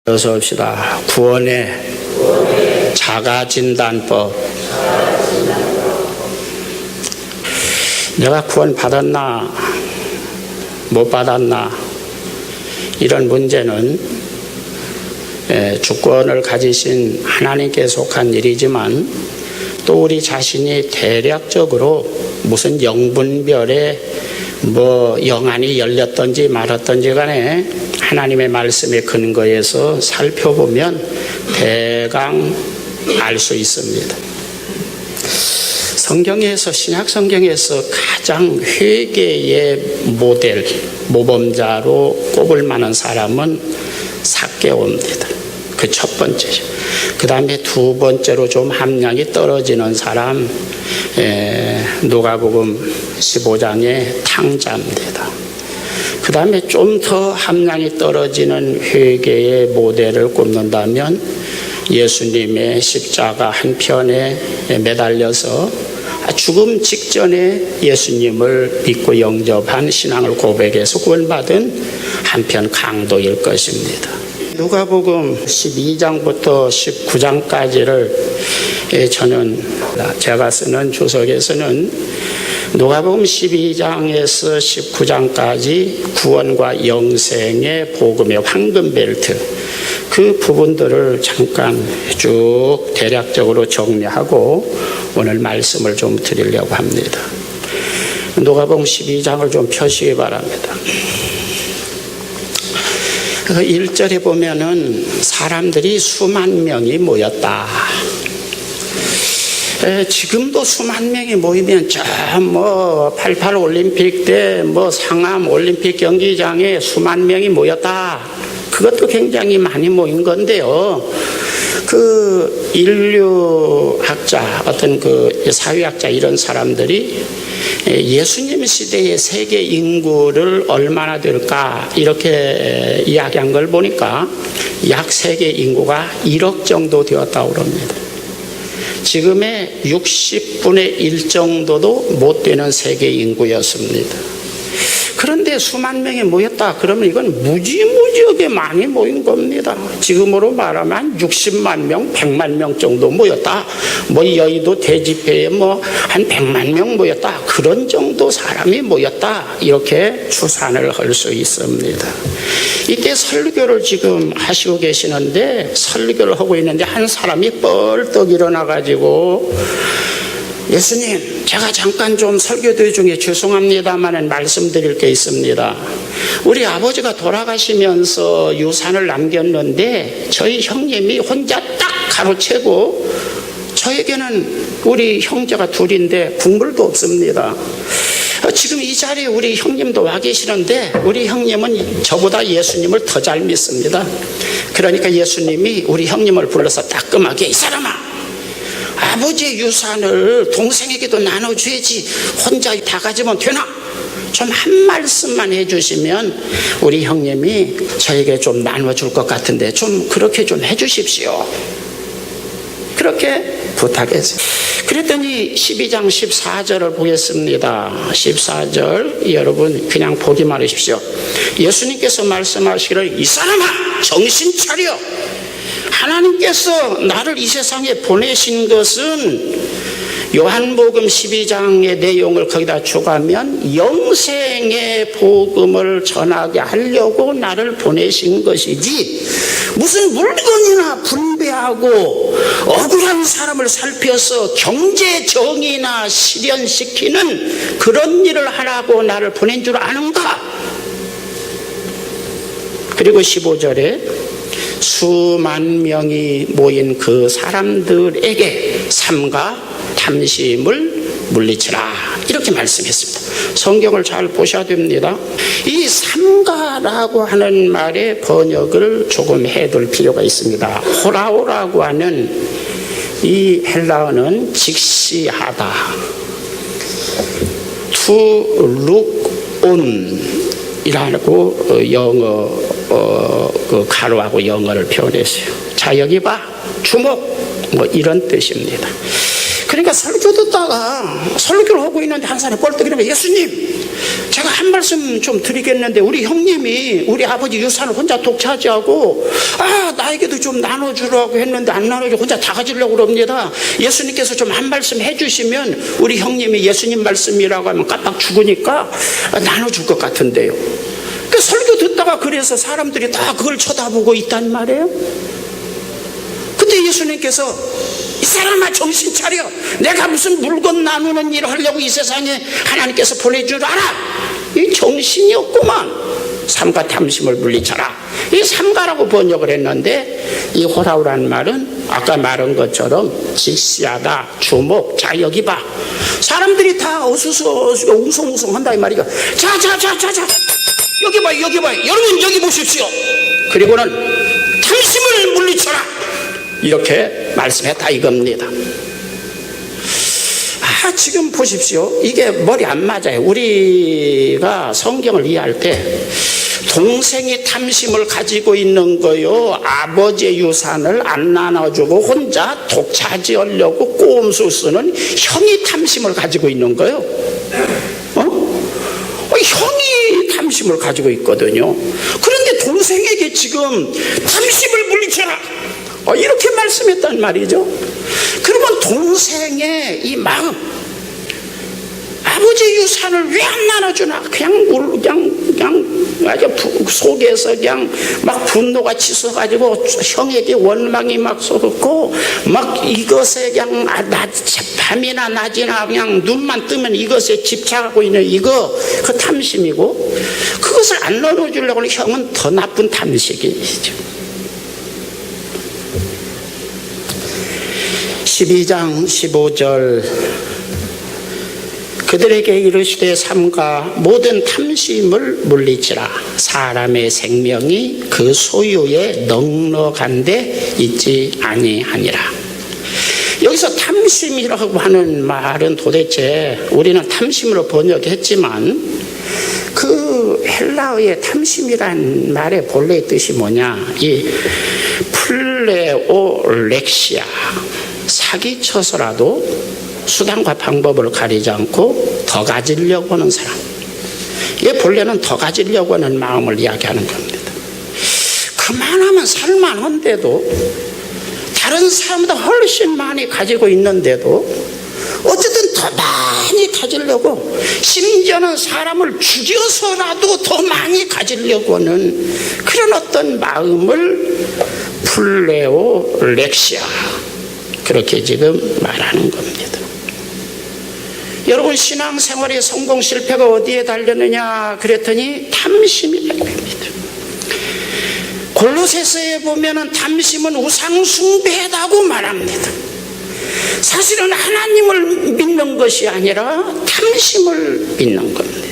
어서 옵시다. 구원의 자가진단법. 내가 구원 받았나 못 받았나 이런 문제는 주권을 가지신 하나님께 속한 일이지만 또 우리 자신이 대략적으로 무슨 영분별에 영안이 열렸던지 말았던지 간에 하나님의 말씀의 근거에서 살펴보면 대강 알 수 있습니다. 성경에서, 신약 성경에서 가장 회개의 모델, 모범자로 꼽을 만한 사람은 삭개오입니다. 그 첫 번째죠. 그 다음에 두 번째로 좀 함량이 떨어지는 사람, 누가복음 15장의 탕자입니다. 그 다음에 좀 더 함량이 떨어지는 회개의 모델을 꼽는다면 예수님의 십자가 한편에 매달려서 죽음 직전에 예수님을 믿고 영접한 신앙을 고백해서 구원받은 한편 강도일 것입니다. 누가복음 12장부터 19장까지를 저는 제가 쓰는 주석에서는 누가복음 12장에서 19장까지 구원과 영생의 복음의 황금벨트 그 부분들을 잠깐 쭉 대략적으로 정리하고 오늘 말씀을 좀 드리려고 합니다. 누가복음 12장을 좀 펴시기 바랍니다. 1절에 보면은 사람들이 수만 명이 모였다. 지금도 수만 명이 모이면 88 올림픽 때 상암 올림픽 경기장에 수만 명이 모였다. 그것도 굉장히 많이 모인 건데요. 그 인류학자, 어떤 그 사회학자 이런 사람들이 예수님 시대의 세계 인구를 얼마나 될까 이렇게 이야기한 걸 보니까 약 세계 인구가 1억 정도 되었다고 그럽니다. 지금의 60분의 1 정도도 못 되는 세계 인구였습니다. 그런데 수만 명이 모였다 그러면 이건 무지무지하게 많이 모인 겁니다. 지금으로 말하면 60만 명, 100만 명 정도 모였다. 여의도 대집회에 한 100만 명 모였다. 그런 정도 사람이 모였다. 이렇게 추산을 할 수 있습니다. 이때 설교를 지금 하시고 계시는데 설교를 하고 있는데 한 사람이 뻘떡 일어나가지고 예수님, 제가 잠깐 좀 설교들 중에 죄송합니다만 말씀드릴 게 있습니다. 우리 아버지가 돌아가시면서 유산을 남겼는데 저희 형님이 혼자 딱 가로채고 저에게는 우리 형제가 둘인데 국물도 없습니다. 지금 이 자리에 우리 형님도 와 계시는데 우리 형님은 저보다 예수님을 더 잘 믿습니다. 그러니까 예수님이 우리 형님을 불러서 따끔하게 이 사람아, 아버지의 유산을 동생에게도 나눠줘야지 혼자 다 가지면 되나? 좀 한 말씀만 해주시면 우리 형님이 저에게 좀 나눠줄 것 같은데 좀 그렇게 좀 해주십시오. 그렇게 부탁했어요. 그랬더니 12장 14절을 보겠습니다. 14절 여러분 그냥 보기만 하십시오. 예수님께서 말씀하시기를 이 사람아 정신 차려. 하나님께서 나를 이 세상에 보내신 것은 요한복음 12장의 내용을 거기다 추가하면 영생의 복음을 전하게 하려고 나를 보내신 것이지 무슨 물건이나 분배하고 억울한 사람을 살펴서 경제 정의나 실현시키는 그런 일을 하라고 나를 보낸 줄 아는가? 그리고 15절에 수만 명이 모인 그 사람들에게 삼가 탐심을 물리치라 이렇게 말씀했습니다. 성경을 잘 보셔야 됩니다. 이 삼가라고 하는 말의 번역을 조금 해둘 필요가 있습니다. 호라오라고 하는 이 헬라어는 직시하다, to look on 이라고 영어 그 가로하고 영어를 표현했어요. 자 여기 봐, 주목 이런 뜻입니다. 그러니까 설교 듣다가 설교를 하고 있는데 한 사람이 뻘떡 일어나면 예수님 제가 한 말씀 좀 드리겠는데, 우리 형님이 우리 아버지 유산을 혼자 독차지하고 나에게도 좀 나눠주라고 했는데 안 나눠주고 혼자 다 가지려고 그럽니다. 예수님께서 좀 한 말씀 해주시면 우리 형님이 예수님 말씀이라고 하면 깜빡 죽으니까 나눠줄 것 같은데요. 그 설교 듣다가 그래서 사람들이 다 그걸 쳐다보고 있단 말이에요. 근데 예수님께서 이 사람아 정신 차려, 내가 무슨 물건 나누는 일을 하려고 이 세상에 하나님께서 보내줄 알아? 이 정신이 없구만. 삼가 탐심을 물리쳐라. 이 삼가라고 번역을 했는데, 이 호라우라는 말은 아까 말한 것처럼 직시하다, 주목, 자 여기 봐. 사람들이 다 어수서 웅성웅성 한다 이 말이야. 자 여기 봐 여러분 여기 보십시오. 그리고는 탐심을 물리쳐라, 이렇게 말씀했다 이겁니다. 지금 보십시오. 이게 머리 안 맞아요. 우리가 성경을 이해할 때 동생이 탐심을 가지고 있는 거요, 아버지의 유산을 안 나눠주고 혼자 독차지하려고 꼼수 쓰는 형이 탐심을 가지고 있는 거요. 형이 탐심을 가지고 있거든요. 그런데 동생에게 지금 탐심을 물리쳐라, 이렇게 말씀했단 말이죠. 그러면 동생의 이 마음, 아버지 유산을 왜 안 나눠주나? 그냥 아주 속에서 그냥 막 분노가 치솟아가지고 형에게 원망이 막 쏟고 막 이것에 그냥 밤이나 낮이나 그냥 눈만 뜨면 이것에 집착하고 있는 이거, 그 탐심이고, 그것을 안 나눠주려고 하는 형은 더 나쁜 탐식이죠. 12장 15절, 그들에게 이르시되 삼가 모든 탐심을 물리치라. 사람의 생명이 그 소유에 넉넉한데 있지 아니하니라. 여기서 탐심이라고 하는 말은 도대체 우리는 탐심으로 번역했지만 그 헬라어의 탐심이란 말의 본래의 뜻이 뭐냐? 이 플레오렉시아, 사기쳐서라도 수단과 방법을 가리지 않고 더 가지려고 하는 사람, 이게 본래는 더 가지려고 하는 마음을 이야기하는 겁니다. 그만하면 살만한데도, 다른 사람보다 훨씬 많이 가지고 있는데도 어쨌든 더 많이 가지려고, 심지어는 사람을 죽여서라도 더 많이 가지려고 하는 그런 어떤 마음을 플레오렉시아, 그렇게 지금 말하는 겁니다. 여러분, 신앙생활의 성공 실패가 어디에 달렸느냐 그랬더니 탐심이라고 합니다. 골로새서에 보면은 탐심은 우상숭배다고 말합니다. 사실은 하나님을 믿는 것이 아니라 탐심을 믿는 겁니다.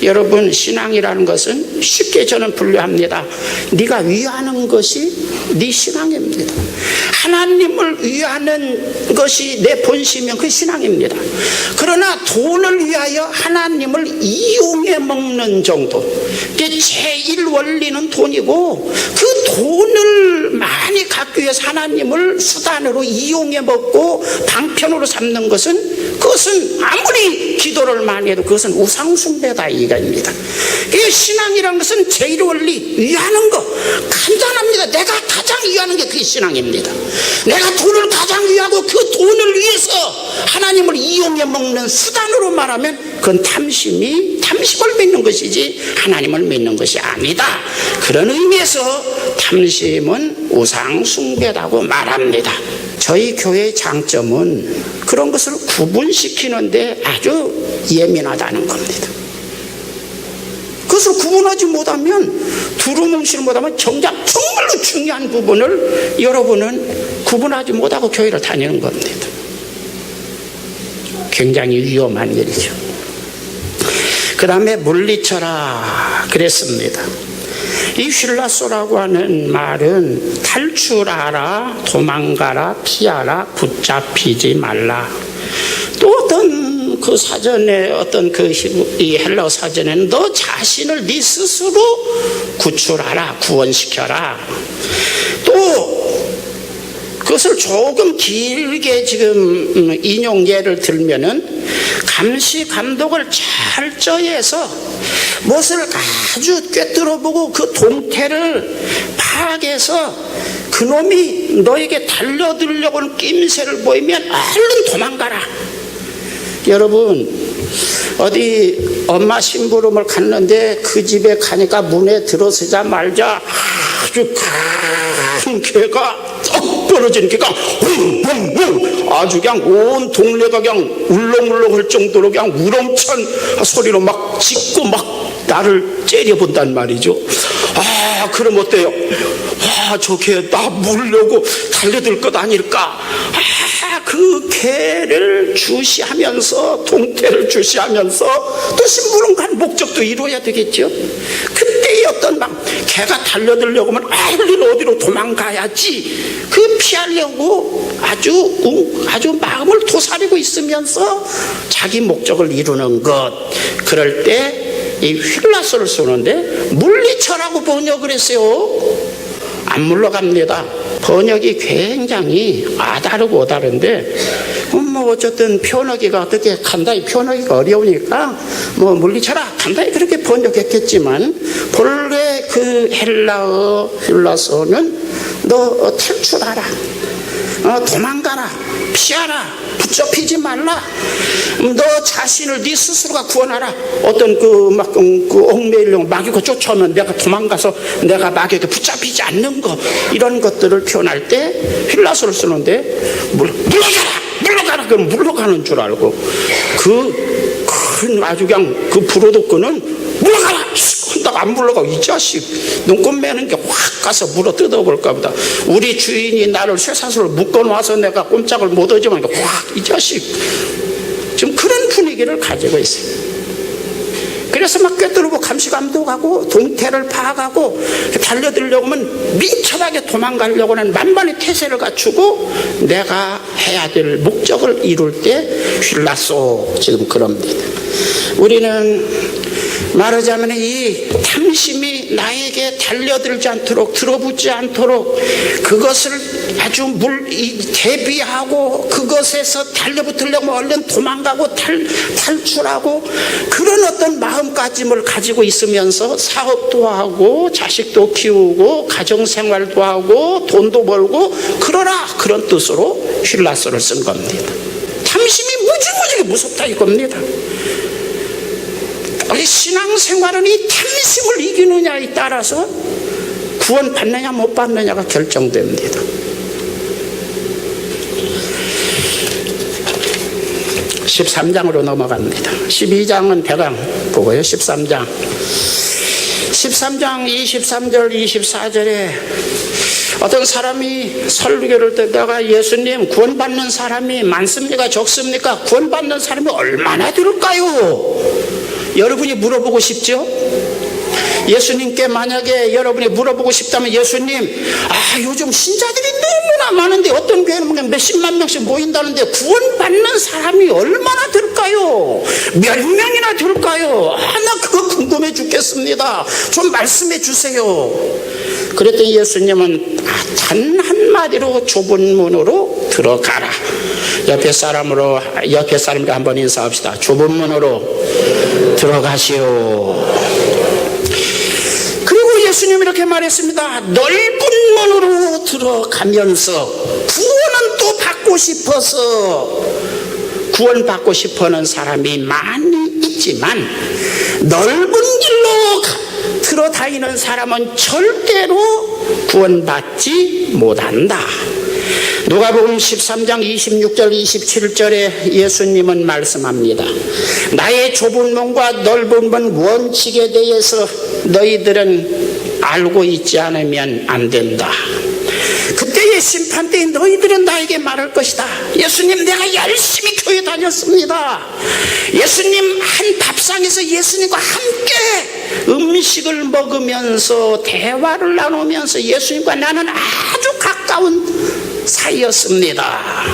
여러분, 신앙이라는 것은 쉽게 저는 분류합니다. 네가 위하는 것이 네 신앙입니다. 하나님을 위하는 것이 내 본심이면 그 신앙입니다. 그러나 돈을 위하여 하나님을 이용해 먹는 정도, 제1 원리는 돈이고, 그 돈을 많이 갖기 위해서 하나님을 수단으로 이용해 먹고 방편으로 삼는 것은, 그것은 아무리 기도를 많이 해도 그것은 우상숭배다 이거입니다. 신앙이라는 것은 제1 원리, 위하는 거 간단합니다. 내가 가장 위하는 게 그게 신앙입니다. 내가 돈을 가장 위하고 그 돈을 위해서 하나님을 이용해 먹는 수단으로 말하면 그건 탐심을 믿는 것이지 하나님을 믿는 것이 아니다. 그런 의미에서 탐심은 우상숭배라고 말합니다. 저희 교회의 장점은 그런 것을 구분시키는데 아주 예민하다는 겁니다. 그것을 구분하지 못하면, 두루뭉실 못하면 정작 정말로 중요한 부분을 여러분은 구분하지 못하고 교회를 다니는 겁니다. 굉장히 위험한 일이죠. 그 다음에 물리쳐라 그랬습니다. 이 휠라소라고 하는 말은 탈출하라, 도망가라, 피하라, 붙잡히지 말라. 또 어떤 그 사전에, 어떤 이 헬라어 사전에는 너 자신을 네 스스로 구출하라, 구원시켜라. 또 그것을 조금 길게 지금 인용 예를 들면은 감시 감독을 철저히해서 무엇을 아주 꿰뚫어보고 그 동태를 파악해서 그놈이 너에게 달려들려고 하는 낌새를 보이면 얼른 도망가라. 여러분, 어디 엄마 심부름을 갔는데 그 집에 가니까 문에 들어서자마자 아주 큰 개가 떡 벌어진 개가 웅웅웅 아주 그냥 온 동네가 그냥 울렁울렁 할 정도로 그냥 우렁찬 소리로 막 짖고 막 나를 째려본단 말이죠. 아, 그럼 어때요? 아, 저 개 나 물려고 달려들 것 아닐까? 아, 그 개를 주시하면서 동태를 주시하면서 또 심부름 간 목적도 이루어야 되겠죠. 그때의 어떤 막 개가 달려들려고 하면 얼른 어디로 도망가야지 그 피하려고 아주 마음을 도사리고 있으면서 자기 목적을 이루는 것. 그럴 때 이 휠라소를 쏘는데 물리쳐라고 번역을 했어요. 안 물러갑니다. 번역이 굉장히 아다르고 오다른데 뭐 어쨌든 표현하기가 어떻게 간단히 표현하기가 어려우니까 뭐 물리쳐라 간단히 그렇게 번역했겠지만 본래 그 헬라어 휠라소는 너 탈출하라, 도망가라, 피하라, 붙잡히지 말라, 너 자신을 네 스스로가 구원하라. 어떤 그 옥매일령 마귀가 쫓아오면 내가 도망가서 내가 마귀에게 붙잡히지 않는 거, 이런 것들을 표현할 때 휠라소를 쓰는데 물러가라 그럼 물러가는 줄 알고 그 큰 아주 그냥 그 부로도끈은 물러가라 한다고 안 물러가고 이 자식 눈곱 매는 게 확 가서 물어 뜯어볼까 보다. 우리 주인이 나를 쇠사슬로 묶어놔서 내가 꼼짝을 못하지만 확 이 자식 지금 그런 분위기를 가지고 있어요. 그래서 막 꿰뚫고 감시감독하고 동태를 파악하고 달려들려고 하면 민첩하게 도망가려고 하는 만반의 태세를 갖추고 내가 해야 될 목적을 이룰 때 휠라소 지금 그럽니다. 우리는 말하자면 이 탐심이 나에게 달려들지 않도록 들어붙지 않도록 그것을 아주 대비하고 그것에서 달려붙으려고 얼른 도망가고 탈출하고 그런 어떤 마음가짐을 가지고 있으면서 사업도 하고 자식도 키우고 가정생활도 하고 돈도 벌고 그러라, 그런 뜻으로 휠라소를 쓴 겁니다. 탐심이 무지무지게 무섭다 이겁니다. 우리 신앙생활은 이 탐심을 이기느냐에 따라서 구원 받느냐 못 받느냐가 결정됩니다. 13장으로 넘어갑니다. 12장은 대강 보고요. 13장 23절 24절에 어떤 사람이 설교를 듣다가 예수님 구원받는 사람이 많습니까 적습니까? 구원받는 사람이 얼마나 될까요? 여러분이 물어보고 싶죠? 예수님께 만약에 여러분이 물어보고 싶다면 예수님, 요즘 신자들이 너무나 많은데 어떤 교회는 몇십만 명씩 모인다는데 구원받는 사람이 얼마나 될까요? 몇 명이나 될까요? 나 그거 궁금해 죽겠습니다. 좀 말씀해 주세요. 그랬더니 예수님은 단 한마디로 좁은 문으로 들어가라. 옆에 사람과 한번 인사합시다. 좁은 문으로 들어가시오. 그리고 예수님이 이렇게 말했습니다. 넓은 문으로 들어가면서 구원은 또 받고 싶어서 구원받고 싶어하는 사람이 많이 있지만 넓은 길로 들어다니는 사람은 절대로 구원받지 못한다. 누가복음 13장 26절 27절에 예수님은 말씀합니다. 나의 좁은 문과 넓은 문 원칙에 대해서 너희들은 알고 있지 않으면 안 된다. 그때의 심판 때에 너희들은 나에게 말할 것이다. 예수님, 내가 열심히 교회 다녔습니다. 예수님 한 밥상에서 예수님과 함께 음식을 먹으면서 대화를 나누면서 예수님과 나는 아주 가까운 사이였습니다.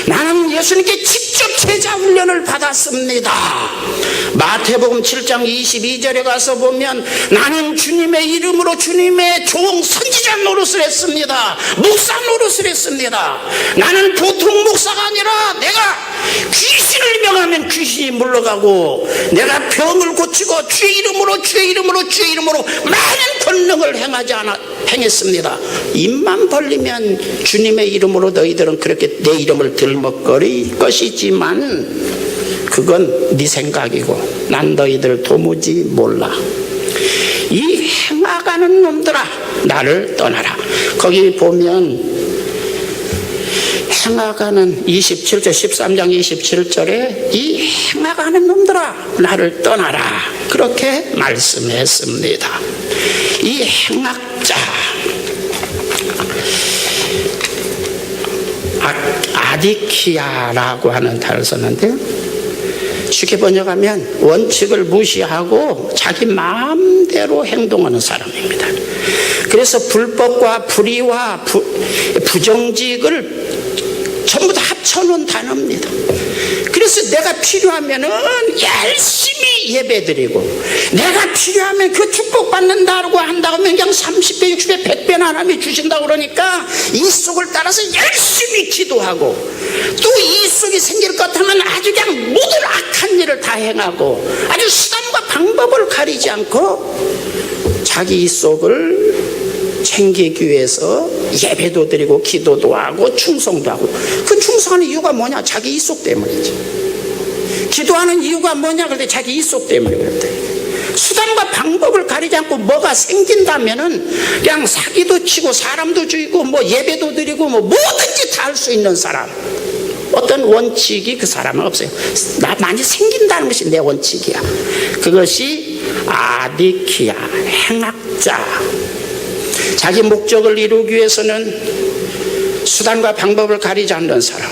나는 예수님께 직접 제자 훈련을 받았습니다. 마태복음 7장 22절에 가서 보면 나는 주님의 이름으로 주님의 종 선지자 노릇을 했습니다. 목사 노릇을 했습니다. 나는 보통 목사가 아니라 내가 귀신을 명하면 귀신이 물러가고 내가 병을 고치고 주의 이름으로 많은 권능을 행했습니다. 입만 벌리면 주님의 이름으로 너희들은 그렇게 내 이름을 들먹거릴 것이지만 그건 네 생각이고 난 너희들 도무지 몰라. 이 행하가는 놈들아 나를 떠나라. 거기 보면 행하가는 27절 13장 27절에 이 행하가는 놈들아 나를 떠나라 그렇게 말씀했습니다. 이 행악자 아디키아라고 하는 단어를 썼는데 쉽게 번역하면 원칙을 무시하고 자기 마음대로 행동하는 사람입니다. 그래서 불법과 불의와 부정직을 전부 다 합쳐놓은 단어입니다. 그래서 내가 필요하면은 열심히 예배드리고 내가 필요하면 그 축복받는다고 한다고 하면 그냥 30배, 60배, 100배나 하나님이 주신다고 그러니까 이 속을 따라서 열심히 기도하고 또 이 속이 생길 것 같으면 아주 그냥 모든 악한 일을 다 행하고 아주 수단과 방법을 가리지 않고 자기 이 속을 챙기기 위해서 예배도 드리고 기도도 하고 충성도 하고 그 충성하는 이유가 뭐냐? 자기 이속 때문이지. 기도하는 이유가 뭐냐? 그런데 자기 이속 때문에 그랬대. 수단과 방법을 가리지 않고 뭐가 생긴다면은 그냥 사기도 치고 사람도 죽이고 뭐 예배도 드리고 뭐 뭐든지 다 할 수 있는 사람. 어떤 원칙이 그 사람은 없어요. 나 많이 생긴다는 것이 내 원칙이야. 그것이 아디키아 행악자. 자기 목적을 이루기 위해서는 수단과 방법을 가리지 않는 사람.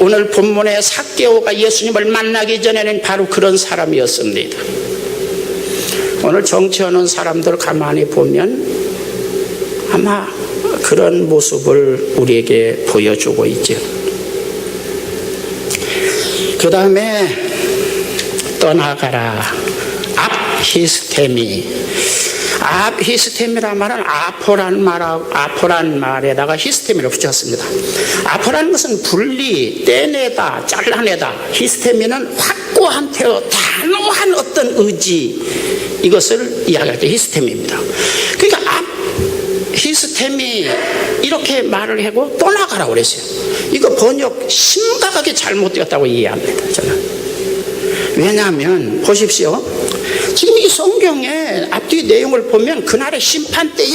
오늘 본문의 삭개오가 예수님을 만나기 전에는 바로 그런 사람이었습니다. 오늘 정치하는 사람들 가만히 보면 아마 그런 모습을 우리에게 보여주고 있죠. 그 다음에 떠나가라. 히스템이란 말은 아포란 말에다가 히스템이를 붙였습니다. 아포라는 것은 분리, 떼내다, 잘라내다. 히스테미는 확고한 태어, 단호한 어떤 의지, 이것을 이야기할 때 히스템입니다. 그러니까 히스템이 이렇게 말을 하고 떠나가라고 그랬어요. 이거 번역 심각하게 잘못되었다고 이해합니다. 저는. 왜냐하면 보십시오. 지금 이 성경의 앞뒤 내용을 보면 그날의 심판 때에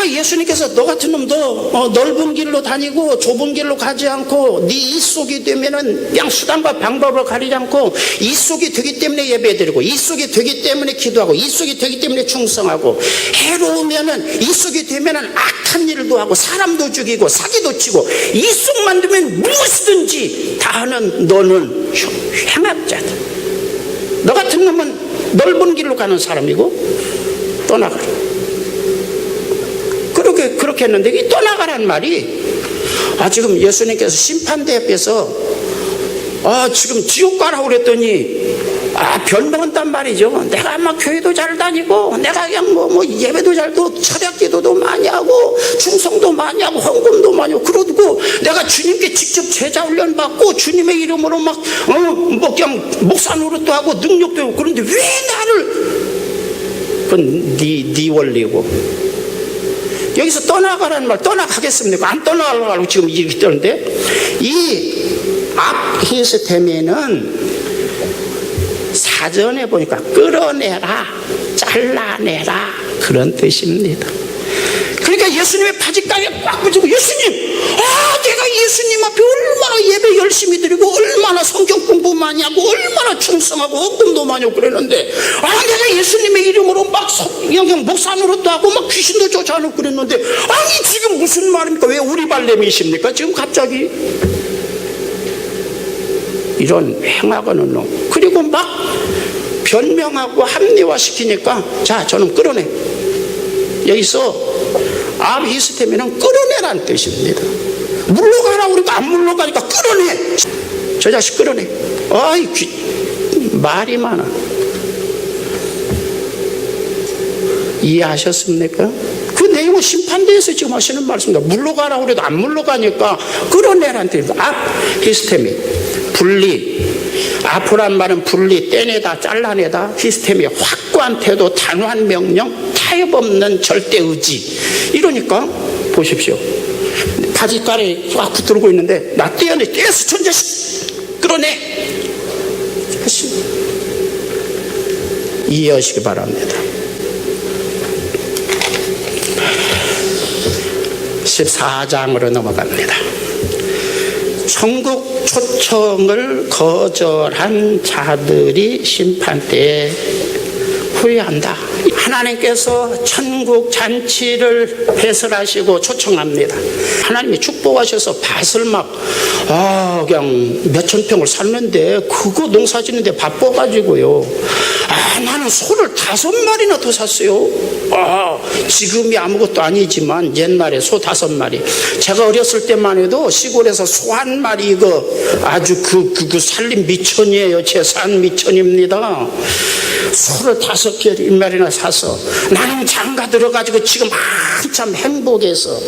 예수님께서 너 같은 놈도 넓은 길로 다니고 좁은 길로 가지 않고 네 이속이 되면은 그냥 수단과 방법을 가리지 않고 이속이 되기 때문에 예배드리고 이속이 되기 때문에 기도하고 이속이 되기 때문에 충성하고 해로우면은 이속이 되면은 악한 일도 하고 사람도 죽이고 사기도 치고 이속만 되면 무엇이든지 다 하는 너는 행악자다. 너 같은 놈은 넓은 길로 가는 사람이고 떠나가라. 그렇게 했는데 이 떠나가라는 말이 지금 예수님께서 심판대 앞에서 지금 지옥 가라고 그랬더니 변명한단 말이죠. 내가 아마 교회도 잘 다니고 내가 그냥 뭐 예배도 잘도 철학 기도도 많이 하고 충성도 많이 하고 헌금도 많이 하고 그러고 내가 주님께 직접 제자 훈련 받고 주님의 이름으로 막 그냥 목사 노릇도 하고 능력도 하고 그런데 왜 나를 그건 네 원리고 여기서 떠나가라는 말 떠나가겠습니까? 안 떠나가려고 지금 얘기 뜨는데 이 히스테미는 사전에 보니까 끌어내라, 잘라내라 그런 뜻입니다. 그러니까 예수님의 바지가에 꽉 붙이고 예수님, 내가 예수님 앞에 얼마나 예배 열심히 드리고 얼마나 성경 공부 많이 하고 얼마나 충성하고 헌금도 많이 하고 그랬는데 내가 예수님의 이름으로 막 그냥 목사 노릇도 하고 막 귀신도 쫓아내고 그랬는데 지금 무슨 말입니까? 왜 우리 발냄이십니까? 지금 갑자기 이런 행하고는 놈. 그리고 막 변명하고 합리화시키니까 자 저는 끌어내. 여기서 히스테미는 끌어내라는 뜻입니다. 물러가라 그러니까 안 물러가니까 끌어내. 저 자식 끌어내. 아이 말이 많아. 이해하셨습니까? 그 내용은 심판대에서 지금 하시는 말씀입니다. 물러가라 그래도 안 물러가니까 끌어내라는 뜻입니다. 히스테미, 분리. 앞으란 말은 분리, 떼내다, 잘라내다. 히스테미, 확고한 태도, 단호한 명령, 타협 없는 절대 의지. 이러니까 보십시오. 바지가에 꽉 붙들고 있는데 나 떼어내, 떼어서 천재식 끌어내. 이해하시기 바랍니다. 14장으로 넘어갑니다. 천국 초청을 거절한 자들이 심판 때에 후회한다. 하나님께서 천국 잔치를 배설하시고 초청합니다. 하나님이 축복하셔서 밭을 그냥 몇천 평을 샀는데 그거 농사 짓는데 바빠가지고요. 나는 소를 5마리나 더 샀어요. 지금이 아무것도 아니지만 옛날에 소 5마리. 제가 어렸을 때만 해도 시골에서 소 1마리 이거 아주 그 살림 미천이에요. 재산 미천입니다. 소를 5마리나 사서 나는 장가 들어가지고 지금 한참 행복해서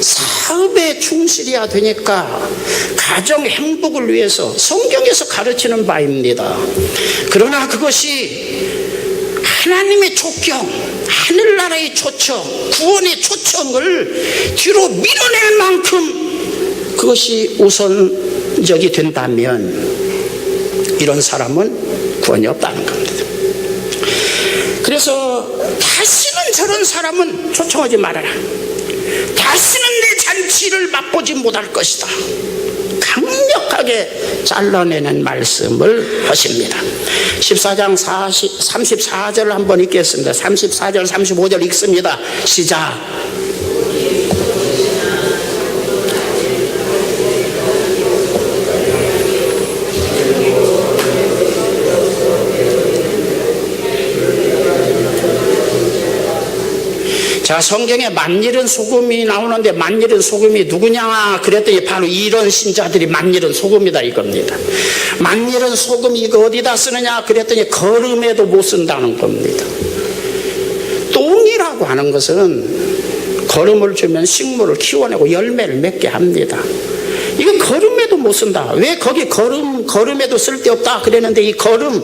사업에 충실해야 되니까 가정 행복을 위해서 성경에서 가르치는 바입니다. 그러나 그것이 하나님의 촉경, 하늘나라의 초청, 구원의 초청을 뒤로 밀어낼 만큼 그것이 우선적이 된다면 이런 사람은 구원이 없다는 겁니다. 그래서 다시는 저런 사람은 초청하지 말아라. 다시는 내 잔치를 맛보지 못할 것이다. 강력하게 잘라내는 말씀을 하십니다. 14장 34절 한번 읽겠습니다. 34절 35절 읽습니다. 시작. 자, 성경에 만일은 소금이 나오는데 만일은 소금이 누구냐 그랬더니 바로 이런 신자들이 만일은 소금이다 이겁니다. 만일은 소금 이거 어디다 쓰느냐 그랬더니 거름에도 못 쓴다는 겁니다. 똥이라고 하는 것은 거름을 주면 식물을 키워내고 열매를 맺게 합니다. 이거 거름에도 못 쓴다. 왜 거기 거름에도 쓸데없다 그랬는데 이 거름,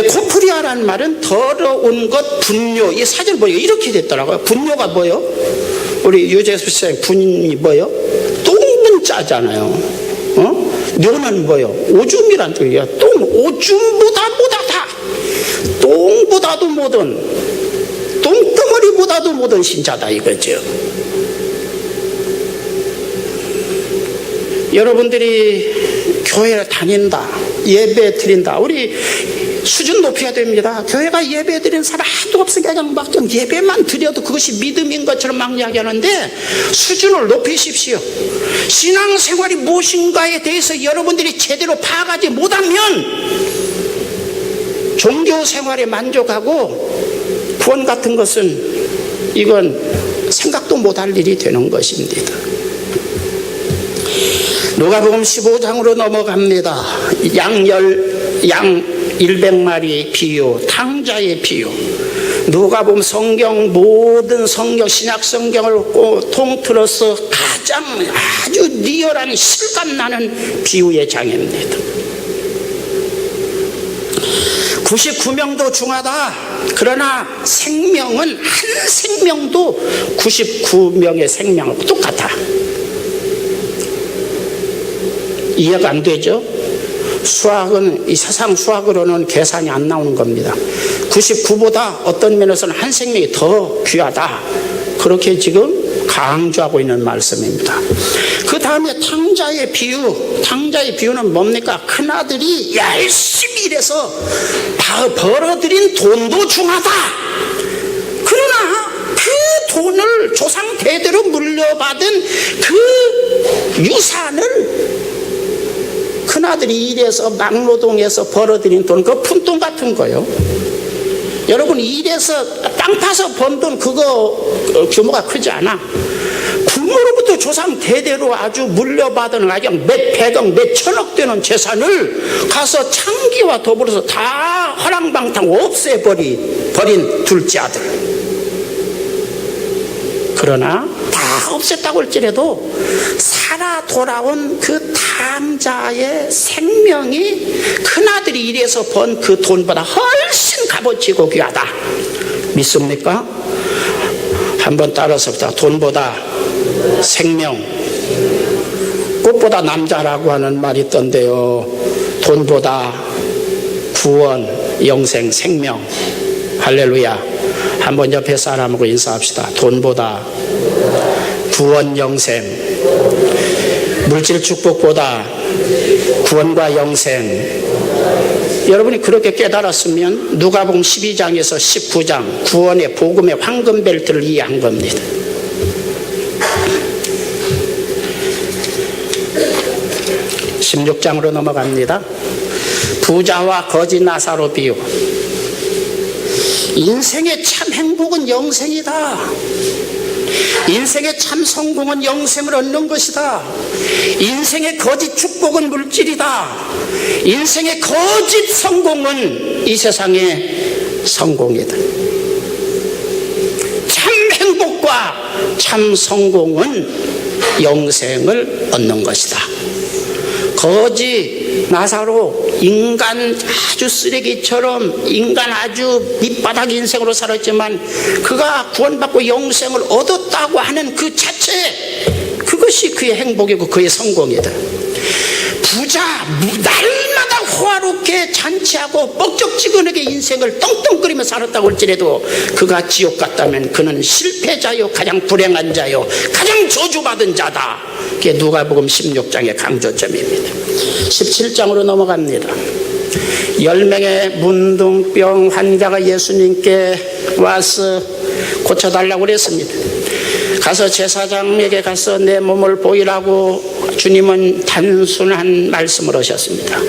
코프리아라는 말은 더러운 것, 분뇨. 이 사전 보니까 이렇게 됐더라고요. 분뇨가 뭐요? 우리 유재수 선생님 분이 뭐요? 똥은 짜잖아요. 뇨는 뭐요? 오줌이란 뜻이에요. 똥, 오줌보다 못하다. 똥보다도 못한, 똥덩어리보다도 못한 신자다 이거죠. 여러분들이 교회를 다닌다, 예배 드린다. 우리 수준 높여야 됩니다. 교회가 예배 드리는 사람 한두 없으니까 그냥 막 예배만 드려도 그것이 믿음인 것처럼 막 이야기하는데 수준을 높이십시오. 신앙생활이 무엇인가에 대해서 여러분들이 제대로 파악하지 못하면 종교생활에 만족하고 구원 같은 것은 이건 생각도 못할 일이 되는 것입니다. 누가복음 15장으로 넘어갑니다. 양 100마리의 비유, 탕자의 비유. 누가복음 성경 모든 성경 신약 성경을 통틀어서 가장 아주 리얼한 실감나는 비유의 장입니다. 99명도 중하다. 그러나 생명은 한 생명도 99명의 생명하고 똑같아. 이해가 안 되죠? 수학은, 이 세상 수학으로는 계산이 안 나오는 겁니다. 99보다 어떤 면에서는 한 생명이 더 귀하다. 그렇게 지금 강조하고 있는 말씀입니다. 그 다음에 탕자의 비유. 탕자의 비유는 뭡니까? 큰아들이 열심히 일해서 벌어들인 돈도 중하다. 그러나 그 돈을 조상 대대로 물려받은 그 유산을 큰아들이 일해서 막노동해서 벌어들인 돈, 그 푼돈 같은 거요. 여러분 일해서 땅 파서 번 돈 그거 규모가 크지 않아. 부모 부모로부터 조상 대대로 아주 물려받은 아주 몇 백억, 몇 천억 되는 재산을 가서 창기와 더불어서 다 허랑방탕 없애버린 둘째 아들. 그러나 다 없앴다고 할지라도 살아 돌아온 그 탕자의 생명이 큰아들이 일해서 번 그 돈보다 훨씬 값어치고 귀하다. 믿습니까? 한번 따라서 봅시다. 돈보다 생명, 꽃보다 남자라고 하는 말이 있던데요. 돈보다 구원, 영생, 생명. 할렐루야. 한번 옆에 사람하고 인사합시다. 돈보다 구원, 영생, 물질 축복보다 구원과 영생. 여러분이 그렇게 깨달았으면 누가복음 12장에서 19장 구원의 복음의 황금 벨트를 이해한 겁니다. 16장으로 넘어갑니다. 부자와 거지 나사로 비유. 인생의 참 행복은 영생이다. 인생의 참 성공은 영생을 얻는 것이다. 인생의 거짓 축복은 물질이다. 인생의 거짓 성공은 이 세상의 성공이다. 참 행복과 참 성공은 영생을 얻는 것이다. 거지 나사로 인간 아주 쓰레기처럼 인간 아주 밑바닥 인생으로 살았지만 그가 구원받고 영생을 얻었다고 하는 그 자체, 그것이 그의 행복이고 그의 성공이다. 부자 날마다 호화롭게 잔치하고 뻑적지근하게 인생을 떵떵거리며 살았다고 할지라도 그가 지옥 갔다면 그는 실패자요, 가장 불행한 자요, 가장 저주받은 자다. 그게 누가복음 16장의 강조점입니다. 17장으로 넘어갑니다. 10명의 문둥병 환자가 예수님께 와서 고쳐달라고 그랬습니다. 가서 제사장에게 가서 내 몸을 보이라고 주님은 단순한 말씀을 하셨습니다.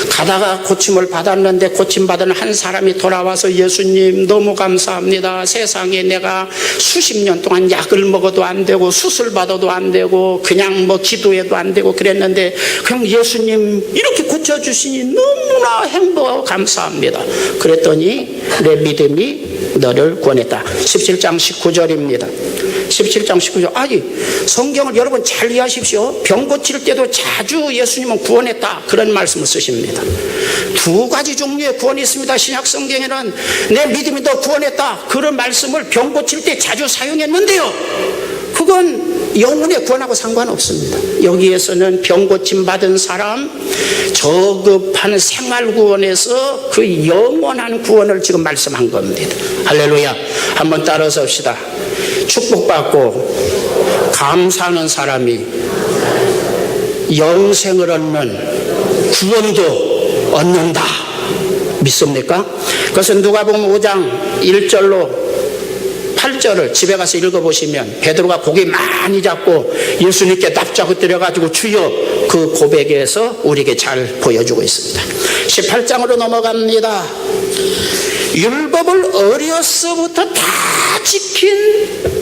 가다가 고침을 받았는데 고침받은 한 사람이 돌아와서 예수님 너무 감사합니다. 세상에 내가 수십 년 동안 약을 먹어도 안 되고 수술 받아도 안 되고 그냥 뭐 기도해도 안 되고 그랬는데 그냥 예수님 이렇게 고쳐주시니 너무나 행복하고 감사합니다. 그랬더니 내 믿음이 너를 구원했다. 17장 19절입니다. 17장 19절. 아니 성경을 여러분 잘 이해하십시오. 병 고칠 때도 자주 예수님은 구원했다 그런 말씀을 쓰십니다. 두 가지 종류의 구원이 있습니다. 신약 성경에는 내 믿음이 너 구원했다 그런 말씀을 병 고칠 때 자주 사용했는데요, 그건 영혼의 구원하고 상관없습니다. 여기에서는 병 고침 받은 사람 저급한 생활 구원에서 그 영원한 구원을 지금 말씀한 겁니다. 할렐루야. 한번 따라서 합시다. 축복받고 감사하는 사람이 영생을 얻는 구원도 얻는다. 믿습니까? 그것은 누가복음 5장 1절로 8절을 집에 가서 읽어보시면 베드로가 고기 많이 잡고 예수님께 납작을 때려가지고 주여, 그 고백에서 우리에게 잘 보여주고 있습니다. 18장으로 넘어갑니다. 율법을 어려서부터 다 지킨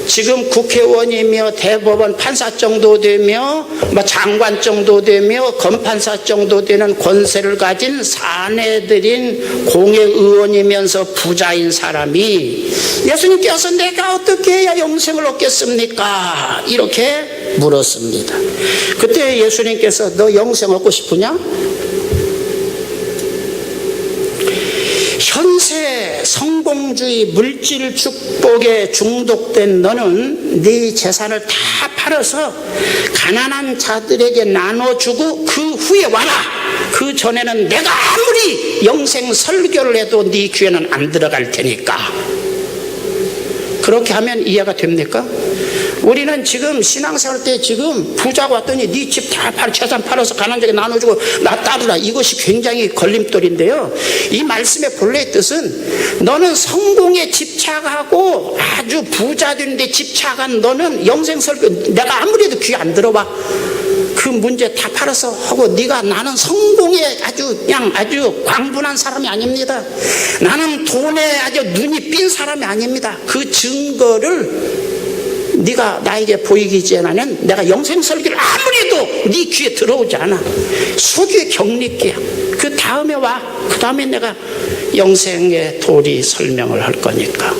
지금 국회의원이며 대법원 판사 정도 되며 장관 정도 되며 검판사 정도 되는 권세를 가진 사내들인 공회의원이면서 부자인 사람이 예수님께서 내가 어떻게 해야 영생을 얻겠습니까? 이렇게 물었습니다. 그때 예수님께서 너 영생 얻고 싶으냐? 현세 성공주의 물질 축복에 중독된 너는 네 재산을 다 팔아서 가난한 자들에게 나눠주고 그 후에 와라. 그 전에는 내가 아무리 영생 설교를 해도 네 귀에는 안 들어갈 테니까. 그렇게 하면 이해가 됩니까? 우리는 지금 신앙생활 때 지금 부자가 왔더니 네 집 다 재산 팔아서 가난자에게 나눠주고 나 따르라, 이것이 굉장히 걸림돌인데요, 이 말씀의 본래의 뜻은 너는 성공에 집착하고 아주 부자 되는데 집착한 너는 영생 설교 내가 아무리 해도 귀에 안 들어와. 그 문제 다 팔아서 하고 네가 나는 성공에 아주 그냥 아주 광분한 사람이 아닙니다. 나는 돈에 아주 눈이 삔 사람이 아닙니다. 그 증거를 네가 나에게 보이기 전에는 내가 영생 설교를 아무리 해도 네 귀에 들어오지 않아. 소규의 격리기야. 그 다음에 와. 그 다음에 내가 영생의 도리 설명을 할 거니까.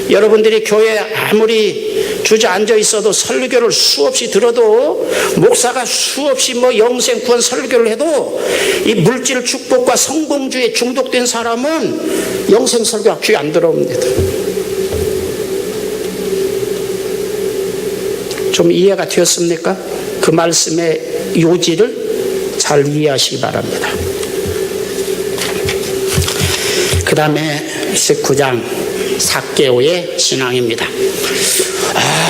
여러분들이 교회에 아무리 주저앉아 있어도 설교를 수없이 들어도, 목사가 수없이 영생 구원 설교를 해도 이 물질 축복과 성공주의에 중독된 사람은 영생 설교가 귀에 안 들어옵니다. 좀 이해가 되었습니까? 그 말씀의 요지를 잘 이해하시기 바랍니다. 그 다음에 19장 삭개오의 신앙입니다.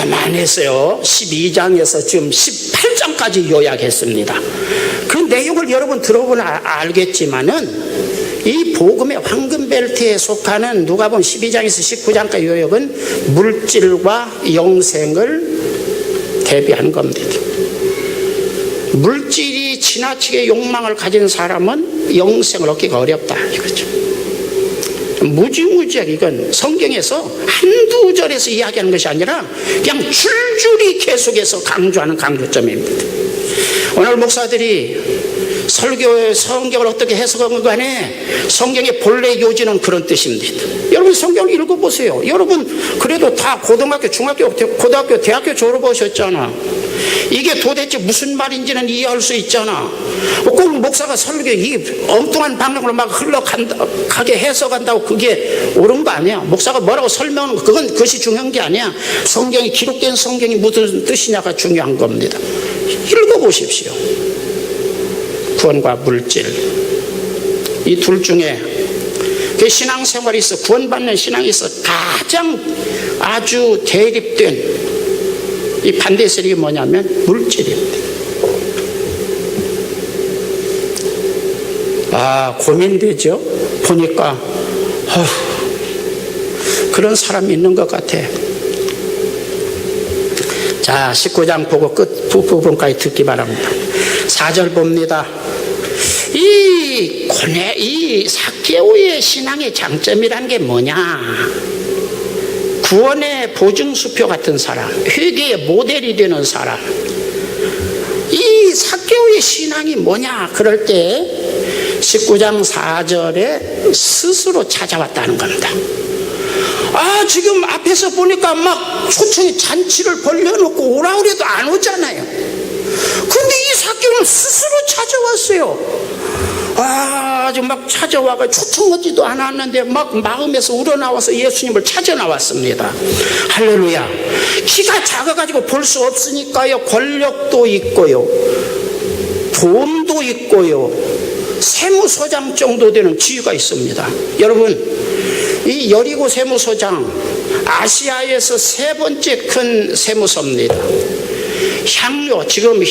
많이 했어요. 12장에서 지금 18장까지 요약했습니다. 그 내용을 여러분 들어보면 알겠지만은 이 복음의 황금벨트에 속하는 누가복음 12장에서 19장까지 요약은 물질과 영생을 대비하는 겁니다. 물질이 지나치게 욕망을 가진 사람은 영생을 얻기가 어렵다 이거죠. 무지무지하게 이건 성경에서 한두 절에서 이야기하는 것이 아니라 그냥 줄줄이 계속해서 강조하는 강조점입니다. 오늘 목사들이 설교의 성경을 어떻게 해석한 간에 성경의 본래 요지는 그런 뜻입니다. 여러분 성경을 읽어보세요. 여러분 그래도 다 고등학교, 중학교, 고등학교, 대학교 졸업하셨잖아. 이게 도대체 무슨 말인지는 이해할 수 있잖아. 꼭 목사가 설교 이 엉뚱한 방향으로 막 흘러가게 해석한다고 그게 옳은 거 아니야. 목사가 뭐라고 설명하는 그것이 중요한 게 아니야. 성경이 기록된 성경이 무슨 뜻이냐가 중요한 겁니다. 읽어보십시오. 구원과 물질, 이 둘 중에 그 신앙생활이 있어, 구원받는 신앙이 있어 가장 아주 대립된 이 반대세력이 뭐냐면 물질입니다. 고민되죠? 보니까 그런 사람이 있는 것 같아. 자, 19장 보고 끝 부분까지 듣기 바랍니다. 4절 봅니다. 이 삭개오의 신앙의 장점이란 게 뭐냐? 구원의 보증수표 같은 사람, 회개의 모델이 되는 사람. 이 삭개오의 신앙이 뭐냐? 그럴 때 19장 4절에 스스로 찾아왔다는 겁니다. 지금 앞에서 보니까 막 초청이 잔치를 벌려놓고 오라 그래도 안 오잖아요. 근데 이 삭개오는 스스로 찾아왔어요. 아주 막 찾아와가 초청하지도 않았는데 막 마음에서 우러나와서 예수님을 찾아 나왔습니다. 할렐루야. 키가 작아가지고 볼 수 없으니까요, 권력도 있고요, 돈도 있고요, 세무서장 정도 되는 지위가 있습니다. 여러분, 이 여리고 세무서장, 아시아에서 세 번째 큰 세무서입니다. 향료, 지금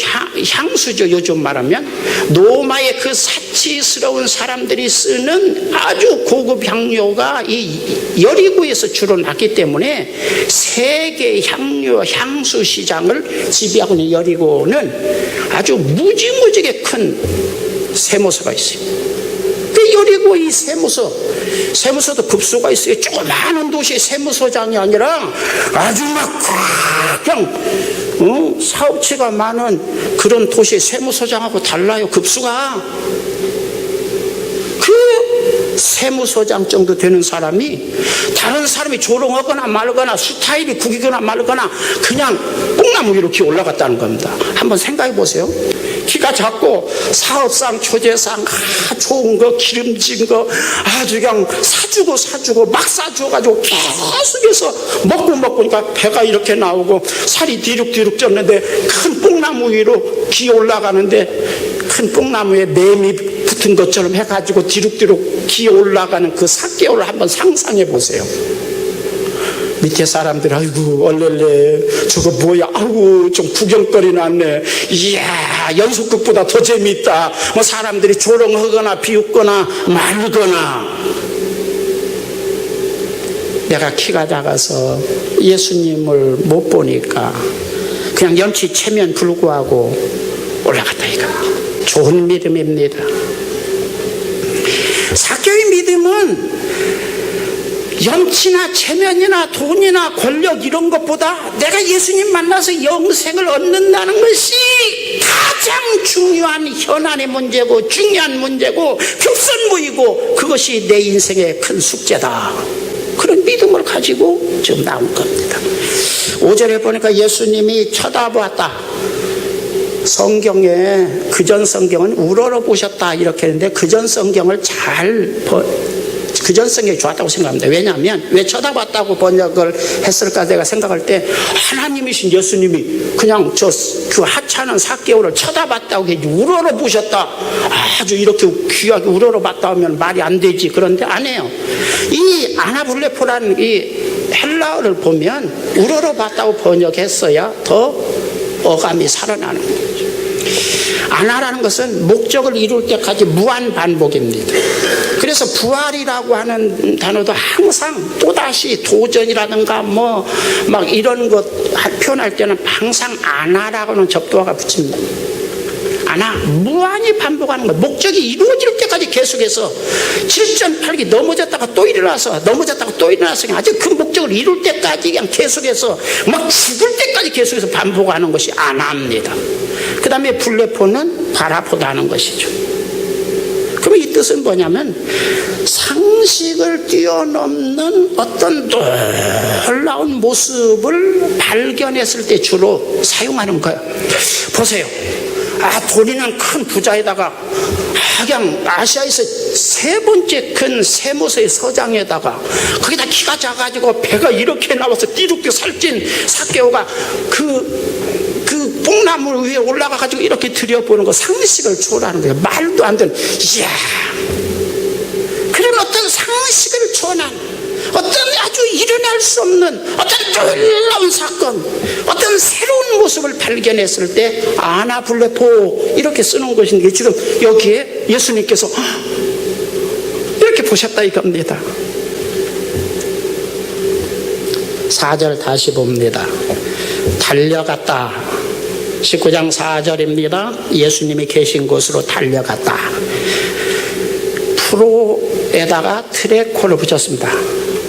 향수죠. 요즘 말하면 로마의 그 사치스러운 사람들이 쓰는 아주 고급 향료가 이 여리고에서 주로 났기 때문에 세계 향료, 향수 시장을 지배하고 있는 여리고는 아주 무지무지하게 큰 세무서가 있어요. 그 여리고 이 세무서도 급수가 있어요. 조그마한 도시의 세무서장이 아니라 아주 막 그냥 사업체가 많은 그런 도시의 세무서장하고 달라요. 급수가. 그 세무서장 정도 되는 사람이 다른 사람이 조롱하거나 말거나 스타일이 구기거나 말거나 그냥 뽕나무 위로 이렇게 올라갔다는 겁니다. 한번 생각해 보세요. 키가 작고 사업상, 초재상, 좋은 거, 기름진 거 아주 그냥 사주고 막 사줘가지고 계속해서 먹고 그러니까 배가 이렇게 나오고 살이 뒤룩뒤룩 쪘는데 큰 뽕나무 위로 기어 올라가는데 큰 뽕나무에 매미 붙은 것처럼 해가지고 뒤룩뒤룩 기어 올라가는 그 삭개오를 한번 상상해 보세요. 밑에 사람들 아이고 얼렐레 저거 뭐야, 아이고 좀 구경거리 났네, 이야 연속극보다 더 재밌다, 뭐 사람들이 조롱하거나 비웃거나 말거나. 내가 키가 작아서 예수님을 못 보니까 그냥 연치 체면 불구하고 올라갔다 이거. 좋은 믿음입니다. 삭개오의 믿음은 염치나 체면이나 돈이나 권력 이런 것보다 내가 예수님 만나서 영생을 얻는다는 것이 가장 중요한 현안의 문제고 중요한 문제고 급선무이고 그것이 내 인생의 큰 숙제다. 그런 믿음을 가지고 지금 나온 겁니다. 5절에 보니까 예수님이 쳐다보았다. 성경에 그전 성경은 우러러보셨다 이렇게 했는데 그전 성경을 그전 성경이 좋았다고 생각합니다. 왜냐하면 왜 쳐다봤다고 번역을 했을까 내가 생각할 때 하나님이신 예수님이 그냥 그 하찮은 삭개오를 쳐다봤다고 우러러보셨다 아주 이렇게 귀하게 우러러봤다 하면 말이 안 되지. 그런데 안 해요. 이 아나블레포라는 이 헬라어를 보면 우러러봤다고 번역했어야 더 어감이 살아나는 거예요. 아나라는 것은 목적을 이룰 때까지 무한 반복입니다. 그래서 부활이라고 하는 단어도 항상 또다시 도전이라든가 막 이런 것 표현할 때는 항상 아나라고는 접두어가 붙입니다. 아나, 무한히 반복하는 거예요. 목적이 이루어질 때까지 계속해서 7전 8기 넘어졌다가 또 일어나서 넘어졌다가 또 일어나서 아직 그 목적을 이룰 때까지 그냥 계속해서 막 죽을 때까지 계속해서 반복하는 것이 아나입니다. 그 다음에 블레포는 바라보다는 것이죠. 그럼 이 뜻은 뭐냐면 상식을 뛰어넘는 어떤 놀라운 모습을 발견했을 때 주로 사용하는 거예요. 보세요. 돈 있는 큰 부자에다가 그냥 아시아에서 세 번째 큰 세무서의 서장에다가 거기다 키가 작아지고 배가 이렇게 나와서 띠룩띠 살찐 삭개오가 그 뽕나무 위에 올라가가지고 이렇게 들여보는 거 상식을 초월하는 거예요. 말도 안 되는 이야 그런 어떤 상식을 초월한 어떤 아주 일어날 수 없는 어떤 놀라운 사건 어떤 새로운 모습을 발견했을 때 아나블레포 이렇게 쓰는 것인데 지금 여기에 예수님께서 이렇게 보셨다 이겁니다. 4절 다시 봅니다. 달려갔다. 19장 4절입니다. 예수님이 계신 곳으로 달려갔다. 프로에다가 트레코를 붙였습니다.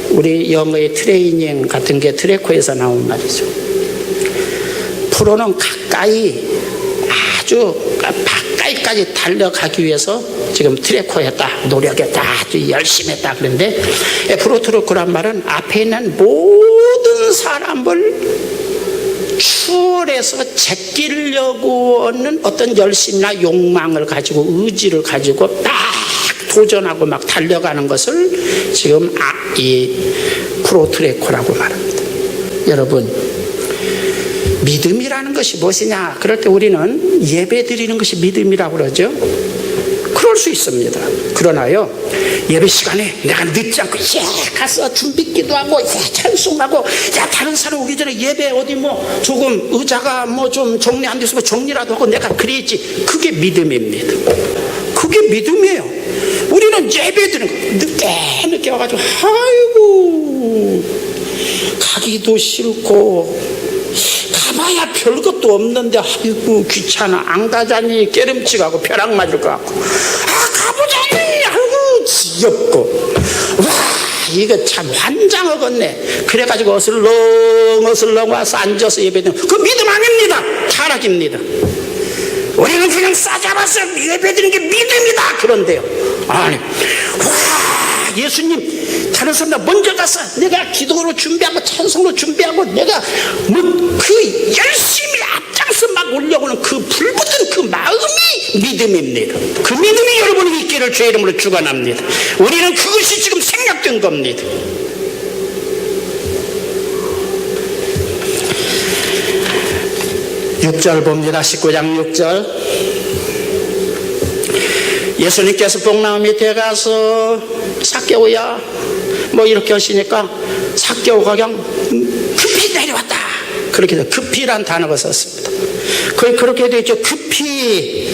우리 영어의 트레이닝 같은 게 트레코에서 나온 말이죠. 프로는 가까이 아주 가까이까지 달려가기 위해서 지금 트레코했다, 노력했다, 아주 열심히 했다. 그런데 프로트로코란 말은 앞에 있는 모든 사람을 추월해서 제끼려고 하는 어떤 열심이나 욕망을 가지고 의지를 가지고 딱 도전하고 막 달려가는 것을 지금 이 프로트레코라고 말합니다. 여러분, 믿음이라는 것이 무엇이냐? 그럴 때 우리는 예배 드리는 것이 믿음이라고 그러죠. 그럴 수 있습니다. 그러나요, 예배 시간에 내가 늦지 않고 가서 준비기도 하고 찬송하고 다른 사람 오기 전에 예배 어디 조금 의자가 좀 정리 안 됐으면 정리라도 하고 내가 그래야지. 그게 믿음입니다. 그게 믿음이에요. 우리는 예배 드리는 거 늦게 와가지고 아이고 가기도 싫고 가봐야 별것도 없는데 아이고 귀찮아 안 가자니 깨름칙하고 벼락 맞을 것 같고 가보자니 아이고 지겹고 와 이거 참 환장하겠네. 그래가지고 어슬렁 와서 앉아서 예배드리는 그 믿음 아닙니다. 타락입니다. 우리는 그냥 싸잡아서 예배드리는 게 믿음이다. 그런데요, 아니 와 예수님 다른 사람보다 먼저 가서 내가 기도로 준비하고 찬송으로 준비하고 내가 그 열심히 앞장서 막 올려오는 그 불붙은 그 마음이 믿음입니다. 그 믿음이 여러분이 있기를 주의 이름으로 축원합니다. 우리는 그것이 지금 생략된 겁니다. (6절) 봅니다. 19장 6절. 예수님께서 뽕나무 밑에 가서 삭개오야 이렇게 하시니까 삭개오가 그냥 급히 내려왔다. 그렇게 해서 급히란 단어가 썼습니다. 거의 그렇게 되어 있죠. 급히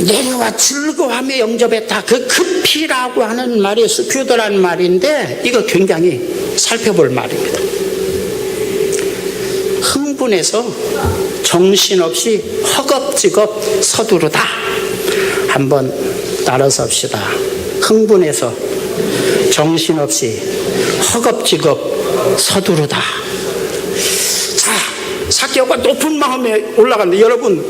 내려와 즐거워하며 영접했다. 그 급히라고 하는 말이 스퓨더라는 말인데 이거 굉장히 살펴볼 말입니다. 흥분해서 정신없이 허겁지겁 서두르다. 한번 따라서 합시다. 흥분해서 정신없이 허겁지겁 서두르다. 자, 삭개오가 높은 마음에 올라갔는데, 여러분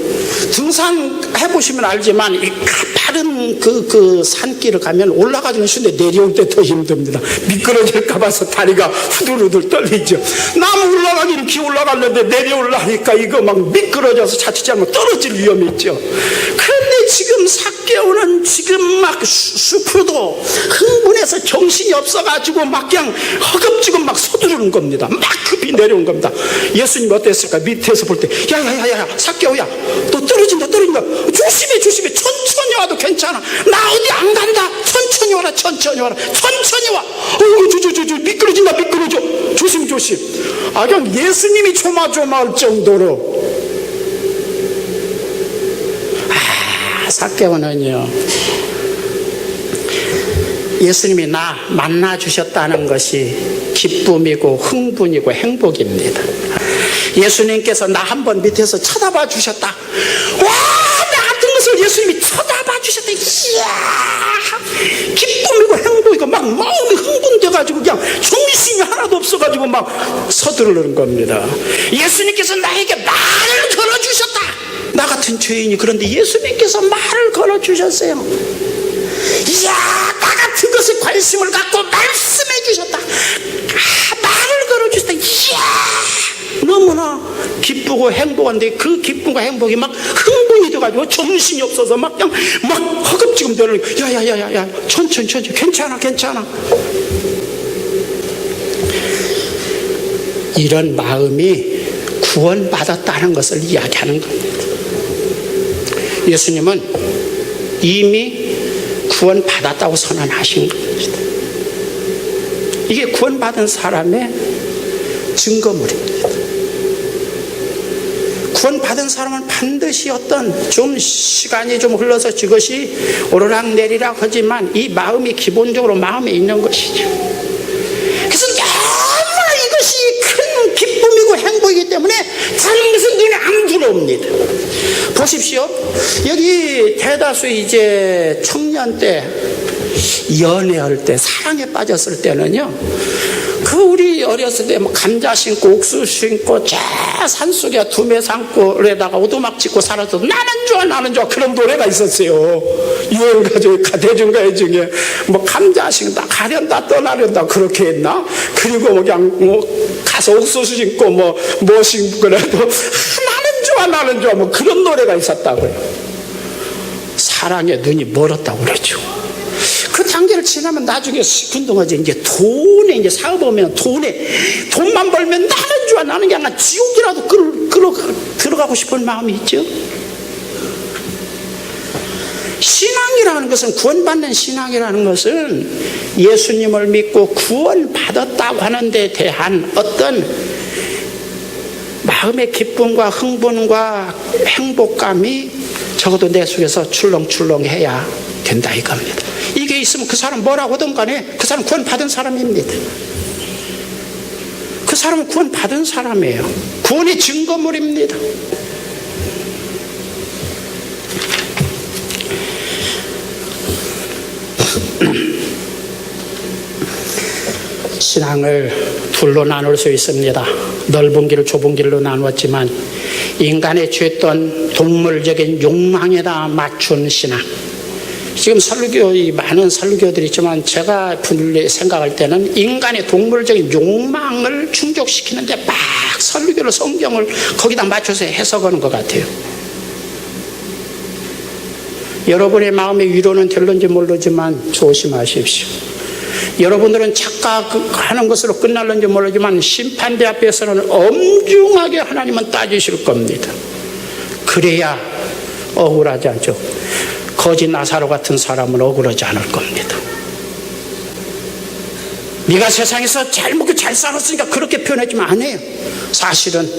등산해보시면 알지만 이 가파른 그 산길을 가면 올라가기는 쉬운데 내려올 때 더 힘듭니다. 미끄러질까 봐서 다리가 후들후들 떨리죠. 나무 올라가기 이렇게 올라갔는데 내려올라니까 이거 막 미끄러져서 자칫 잘못 떨어질 위험이 있죠. 그런데 지금 삭개오는 지금 막 숲으로도 흥분해서 정신이 없어가지고 막 그냥 허겁지겁 막 서두르는 겁니다. 막 급히 내려온 겁니다. 예수님 어땠을까? 밑에서 볼 때 야야야야 삭개오야, 너 떨어진다. 조심해. 천천히 와도 괜찮아. 나 어디 안 간다. 천천히 와라. 천천히 와. 저 미끄러진다. 조심. 아, 그냥 예수님이 조마조마할 정도로. 삭개오는요, 예수님이 나 만나 주셨다는 것이 기쁨이고 흥분이고 행복입니다. 예수님께서 나 한번 밑에서 쳐다봐 주셨다. 와, 나 같은 것을 예수님이 쳐다봐 주셨다. 이야, 기쁨이고 행복이고 막 마음이 흥분돼가지고 그냥 정신이 하나도 없어가지고 막 서두르는 겁니다. 예수님께서 나에게 말을 걸어주셨다. 나 같은 죄인이. 그런데 예수님께서 말을 걸어주셨어요. 이야, 나 같은 것에 관심을 갖고 말씀해 주셨다. 말을 걸어주셨다. 이야, 너무나 기쁘고 행복한데 그 기쁨과 행복이 막 흥분이 돼가지고 정신이 없어서 막 그냥 막 허겁지겁 되는. 야야야야야, 천천히 괜찮아. 이런 마음이 구원받았다는 것을 이야기하는 겁니다. 예수님은 이미 구원받았다고 선언하신 겁니다. 이게 구원받은 사람의 증거물입니다. 구원받은 사람은 반드시 어떤 좀 시간이 좀 흘러서 이것이 오르락내리락 하지만 이 마음이 기본적으로 마음에 있는 것이죠. 그래서 너무나 이것이 큰 기쁨이고 행복이기 때문에 다른 것은 눈에 안 들어옵니다. 보십시오. 여기 대다수 이제 청년 때, 연애할 때, 사랑에 빠졌을 때는요, 그 우리 어렸을 때 뭐 감자 심고 옥수수 심고 저 산속에 두메 산골에다가 오두막 짓고 살아서 나는 좋아 그런 노래가 있었어요. 유행가족 대중가요 중에 뭐 감자 심다 가련다 떠나련다 그렇게 했나? 그리고 뭐 그냥 뭐 가서 옥수수 심고 뭐 심고 그래도 나는 좋아 뭐 그런 노래가 있었다고요. 사랑에 눈이 멀었다고 그러죠. 그 단계를 지나면 나중에 시큰둥하지. 이제 돈에 이제 사업하면 돈만 벌면 나는 좋아. 나는 그냥 지옥이라도 들어가고 싶은 마음이 있죠. 신앙이라는 것은, 구원받는 신앙이라는 것은 예수님을 믿고 구원받았다고 하는 데 대한 어떤 마음의 기쁨과 흥분과 행복감이 적어도 내 속에서 출렁출렁해야 된다 이겁니다. 이게 있으면 그 사람 뭐라고 하든 간에 그 사람 구원받은 사람입니다. 그 사람은 구원받은 사람이에요. 구원의 증거물입니다. 신앙을 둘로 나눌 수 있습니다. 넓은 길, 좁은 길로 나누었지만 인간의 죄던 동물적인 욕망에다 맞춘 신앙. 지금 많은 설교들이 있지만 제가 분리 생각할 때는 인간의 동물적인 욕망을 충족시키는데 막 설교를, 성경을 거기다 맞춰서 해석하는 것 같아요. 여러분의 마음의 위로는 될런지 모르지만 조심하십시오. 여러분들은 착각하는 것으로 끝날는지 모르지만 심판대 앞에서는 엄중하게 하나님은 따지실 겁니다. 그래야 억울하지 않죠. 거지 나사로 같은 사람은 억울하지 않을 겁니다. 네가 세상에서 잘 먹고 잘 살았으니까 그렇게 표현하지만 안 해요. 사실은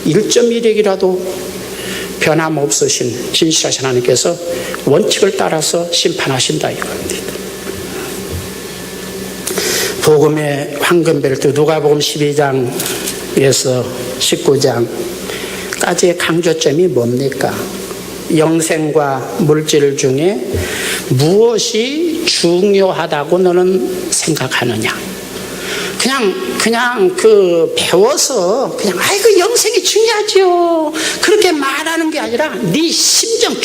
1.1핵이라도 변함없으신 진실하신 하나님께서 원칙을 따라서 심판하신다 이겁니다. 복음의 황금벨트, 누가복음 12장에서 19장까지의 강조점이 뭡니까? 영생과 물질 중에 무엇이 중요하다고 너는 생각하느냐? 그냥 그 배워서 그냥 아이고 영생이 중요하죠. 그렇게 말하는 게 아니라 네 심정